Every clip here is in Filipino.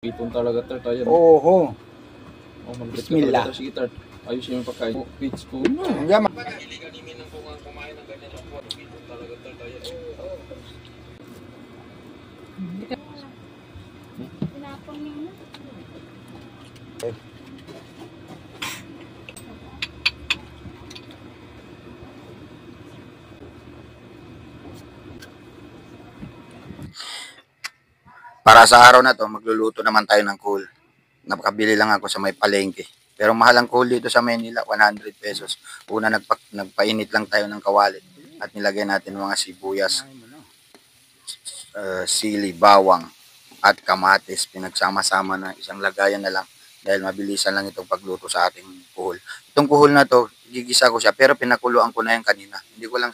Itong talaga tart, ayan. Oho. Oh, malupit ka Bismillah. talaga, sige tart. Ayusin yung pagkain. Oh, pitch ko. Hanggang Hiliganin ng kung kumain ng ganyan lang po. Itong talaga tart, ayan. Tinapang niyo na. Para sa araw na to, magluluto naman tayo ng kuhol. Napakabili lang ako sa may palengke. Pero mahal ang kuhol dito sa Manila, 100 pesos. Una nagpainit lang tayo ng kawali at nilagay natin mga sibuyas, sili, bawang at kamatis. Pinagsama-sama na isang lagayan na lang dahil mabilisan lang itong pagluto sa ating kuhol. Itong kuhol na to, gigisa ko siya pero pinakuluan ko na yan kanina. Hindi ko lang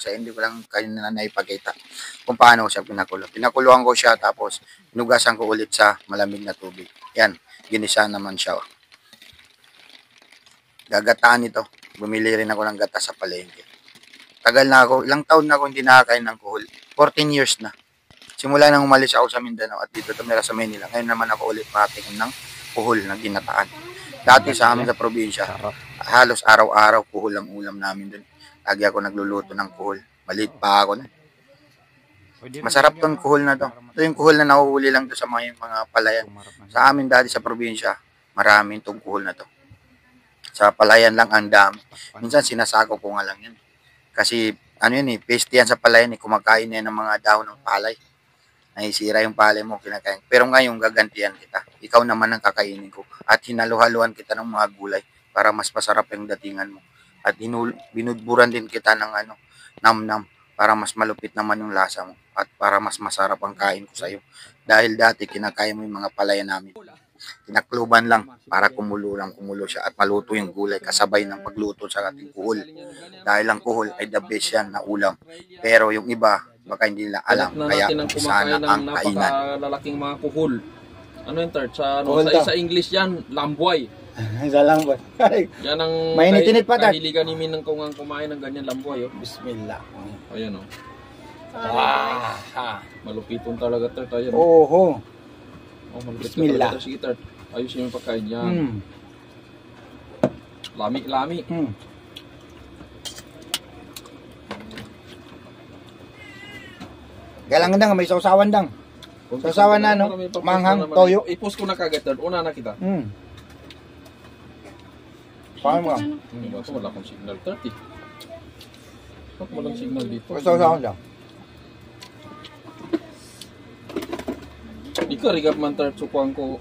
kanina naipakita kung paano ko siya pinakulo. Pinakuluan ko siya tapos inugasan ko ulit sa malamig na tubig. Yan, ginisa naman siya. Gagataan ito. Bumili rin ako ng gata sa palengke. Tagal na ako, ilang taon na ako hindi nakakain ng kuhol. 14 years na. Simula nang umalis ako sa Mindanao at dito tumira sa Manila. Ngayon naman ako ulit makatingin ng kuhol na ginataan. Dati sa amin sa probinsya, halos araw-araw kuhol ang ulam namin dun. Lagi ako nagluluto ng kuhol. Maliit pa ako na. Masarap tong kuhol na to. Ito yung kuhol na nahuhuli lang to sa mga palayan. Sa amin dati sa probinsya, maraming tong kuhol na to. Sa palayan lang ang dami. Minsan sinasako ko nga lang yan. Kasi ano yun paste yan sa palayan kumakain yan ng mga dahon ng palay. Naisira yung palay mo, kinakain. Pero ngayon gagantihan kita. Ikaw naman ang kakainin ko. At hinaluhaluan kita ng mga gulay para mas masarap yung datingan mo. At binudburan din kita ng namnam para mas malupit naman yung lasa mo. At para mas masarap ang kain ko sa'yo. Dahil dati kinakain mo yung mga palaya namin. Tinakluban lang para kumulo siya at maluto yung gulay kasabay ng pagluto sa ating kuhol. Dahil ang kuhol ay the best yan na ulam. Pero yung iba, baka hindi nila alam. Kaya sana ang kainan. Napakalaking mga kuhol. Ano yung tart? Sa English yan, lamboy. Isa lang ba? Yan ang Mainit-init pa tart. kahiligan ni Minang kung ang kumain ng ganyan lamboy. Oh. Bismillah. Ayan o. Ah. Malupitong talaga tart, ayan. Oho. Oh, malupit ka Bismillah. talaga, sige tart. Ayusin yung pagkain yan. Lami. Galang dang, may sausawan dang. Sausawan na, no? Manghang, toyo. I-post ko na kagad tart. Una na kita. Paano mo? Bato, wala akong signal tart eh. Ba't walang signal dito? May sausawan dang. Di ka rigap man tart sukuan ko.